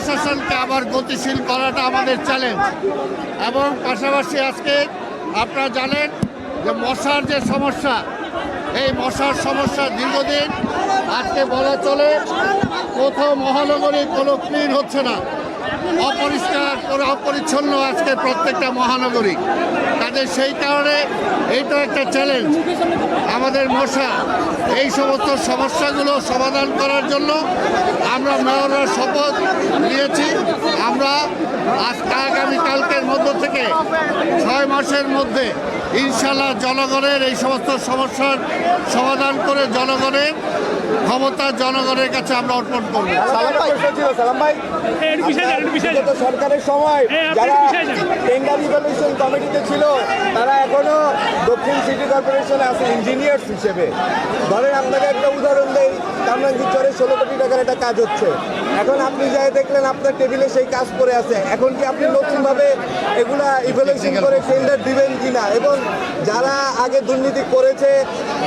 প্রশাসনকে আবার গতিশীল করাটা আমাদের চ্যালেঞ্জ। এবং পাশাপাশি আজকে আপনারা জানেন যে মশার যে সমস্যা, এই মশার সমস্যা দীর্ঘদিন, আজকে বলা চলে কোথাও মহানগরী কোনো ক্লিন হচ্ছে না, অপরিষ্কার করে অপরিচ্ছন্ন আজকে প্রত্যেকটা মহানগরী। কাজে সেই কারণে এইটা একটা চ্যালেঞ্জ আমাদের মশা। এই সমস্ত সমস্যাগুলো সমাধান করার জন্য আমরা মেয়ররা শপথ নিয়েছি। আমরা আগামীকালকের মধ্য থেকে 6 মাসের মধ্যে ইনশাল্লাহ জনগণের এই সমস্ত সমস্যার সমাধান করে জনগণের ক্ষমতা জনগণের কাছে আমরা অর্পণ করবো। সরকারের সময় যারা টেন্ডার ইভ্যালুয়েশন কমিটিতে ছিল তারা এখনো দক্ষিণ সিটি কর্পোরেশনে আছে ইঞ্জিনিয়ার্স হিসেবে। ধরেন আপনাকে একটা উদাহরণ দেই, কামরাঙ্গীরচরে 16 কোটি টাকার একটা কাজ হচ্ছে। এখন আপনি যাই দেখলেন আপনার টেবিলে সেই কাজ পড়ে আছে। এখন কি আপনি নতুনভাবে এগুলা ইভ্যালুয়েশন করে টেন্ডার দিবেন কিনা, এবং যারা আগে দুর্নীতি করেছে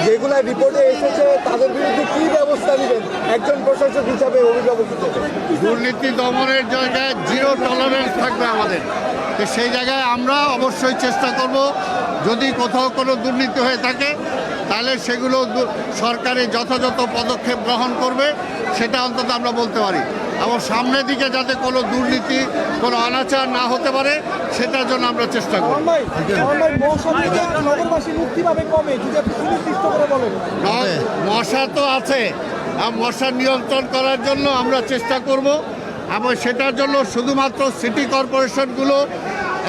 যেগুলা রিপোর্টে এসেছে তাদের বিরুদ্ধে কি ব্যবস্থা নেবেন একজন প্রশাসক হিসাবে, অভিভাবক হিসেবে? দুর্নীতি দমনের জায়গায় জিরো টলারেন্স থাকবে আমাদের। তো সেই জায়গায় আমরা অবশ্যই চেষ্টা করব, যদি কোথাও কোনো দুর্নীতি হয়ে থাকে তাহলে সেগুলো সরকারের যথাযথ পদক্ষেপ গ্রহণ করবে, সেটা অন্তত আমরা বলতে পারি। এবং সামনের দিকে যাতে কোনো দুর্নীতি, কোনো অনাচার না হতে পারে সেটার জন্য আমরা চেষ্টা করব। মশা তো আছে, মশা নিয়ন্ত্রণ করার জন্য আমরা চেষ্টা করব। এবং সেটার জন্য শুধুমাত্র সিটি কর্পোরেশনগুলো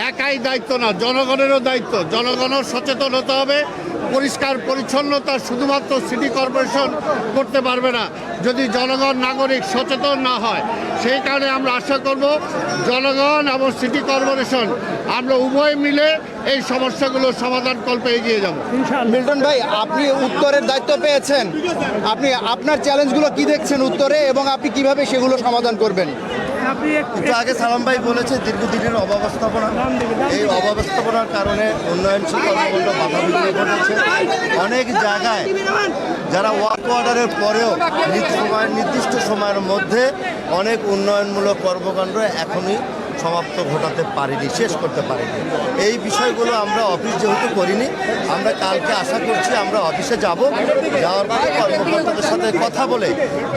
একাই দায়িত্ব না, জনগণেরও দায়িত্ব। জনগণও সচেতন হতে হবে। পরিষ্কার পরিচ্ছন্নতা শুধুমাত্র সিটি কর্পোরেশন করতে পারবে না যদি জনগণ নাগরিক সচেতন না হয়। সেই কারণে আমরা আশা করব জনগণ এবং সিটি কর্পোরেশন আমরা উভয় মিলে এই সমস্যাগুলো সমাধান কল্পে এগিয়ে যাব। মিল্টন ভাই, আপনি উত্তরের দায়িত্ব পেয়েছেন, আপনি আপনার চ্যালেঞ্জগুলো কি দেখছেন উত্তরে, এবং আপনি কিভাবে সেগুলো সমাধান করবেন? একটু আগে সালাম ভাই বলেছে দীর্ঘদিনের অব্যবস্থাপনা, এই অব্যবস্থাপনার কারণে উন্নয়নশীল কর্মকাণ্ড বাধাবিঘ্ন ঘটেছে। অনেক জায়গায় যারা ওয়ার্ক অর্ডারের পরেও নির্দিষ্ট সময়ের মধ্যে অনেক উন্নয়নমূলক কর্মকাণ্ড এখনই সমাপ্ত ঘটাতে পারিনি, শেষ করতে পারিনি। এই বিষয়গুলো আমরা অফিস যেহেতু করিনি, আমরা কালকে আশা করছি আমরা অফিসে যাব, যাওয়ার পরে কর্মকর্তাদের সাথে কথা বলে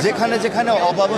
যেখানে যেখানে অভাব